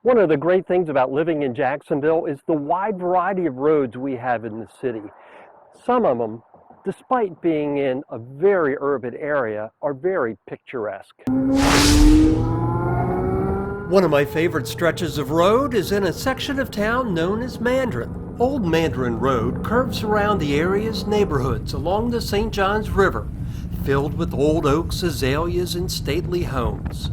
One of the great things about living in Jacksonville is the wide variety of roads we have in the city. Some of them, despite being in a very urban area, are very picturesque. One of my favorite stretches of road is in a section of town known as Mandarin. Old Mandarin Road curves around the area's neighborhoods along the St. Johns River, filled with old oaks, azaleas, and stately homes.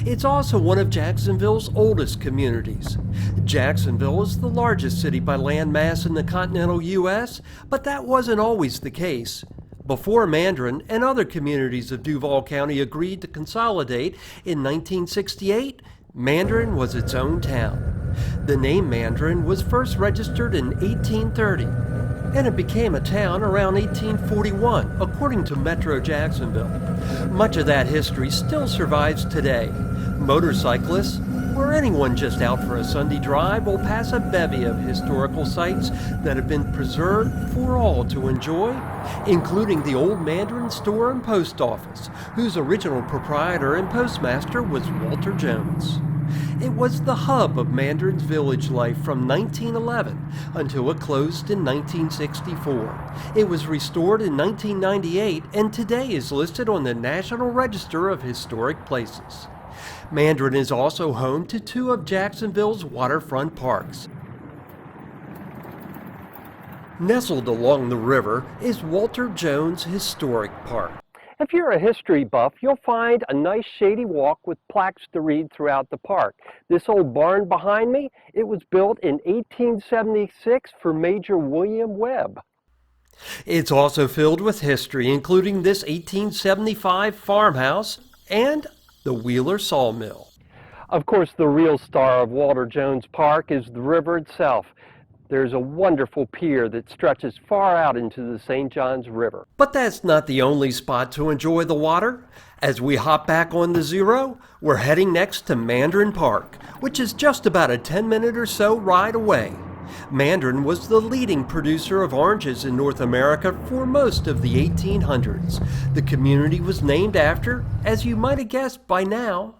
It's also one of Jacksonville's oldest communities. Jacksonville is the largest city by land mass in the continental U.S., but that wasn't always the case. Before Mandarin and other communities of Duval County agreed to consolidate in 1968, Mandarin was its own town. The name Mandarin was first registered in 1830, and it became a town around 1841, according to Metro Jacksonville. Much of that history still survives today. Motorcyclists, or anyone just out for a Sunday drive, will pass a bevy of historical sites that have been preserved for all to enjoy, including the Old Mandarin store and post office, whose original proprietor and postmaster was Walter Jones. It was the hub of Mandarin's village life from 1911 until it closed in 1964. It was restored in 1998 and today is listed on the National Register of Historic Places. Mandarin is also home to two of Jacksonville's waterfront parks. Nestled along the river is Walter Jones Historic Park. If you're a history buff, you'll find a nice shady walk with plaques to read throughout the park. This old barn behind me, it was built in 1876 for Major William Webb. It's also filled with history, including this 1875 farmhouse and the Wheeler Sawmill. Of course, the real star of Walter Jones Park is the river itself. There's a wonderful pier that stretches far out into the St. Johns River. But that's not the only spot to enjoy the water. As we hop back on the Zero, we're heading next to Mandarin Park, which is just about a 10-minute or so ride away. Mandarin was the leading producer of oranges in North America for most of the 1800s. The community was named after, as you might have guessed by now,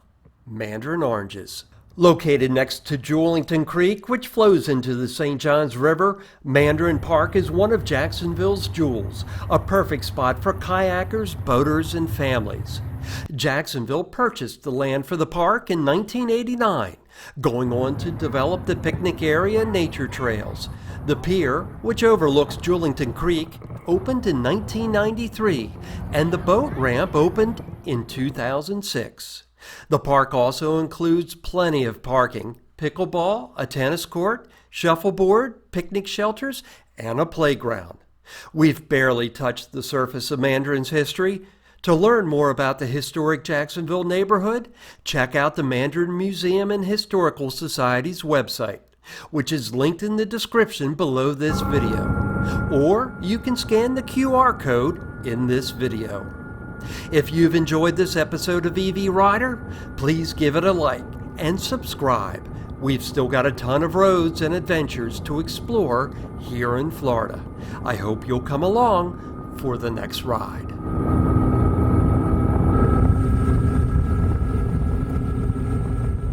Mandarin oranges. Located next to Julington Creek, which flows into the St. Johns River, Mandarin Park is one of Jacksonville's jewels, a perfect spot for kayakers, boaters, and families. Jacksonville purchased the land for the park in 1989, going on to develop the picnic area and nature trails. The pier, which overlooks Julington Creek, opened in 1993, and the boat ramp opened in 2006. The park also includes plenty of parking, pickleball, a tennis court, shuffleboard, picnic shelters, and a playground. We've barely touched the surface of Mandarin's history. To learn more about the historic Jacksonville neighborhood, check out the Mandarin Museum and Historical Society's website, which is linked in the description below this video. Or you can scan the QR code in this video. If you've enjoyed this episode of EV Rider, please give it a like and subscribe. We've still got a ton of roads and adventures to explore here in Florida. I hope you'll come along for the next ride.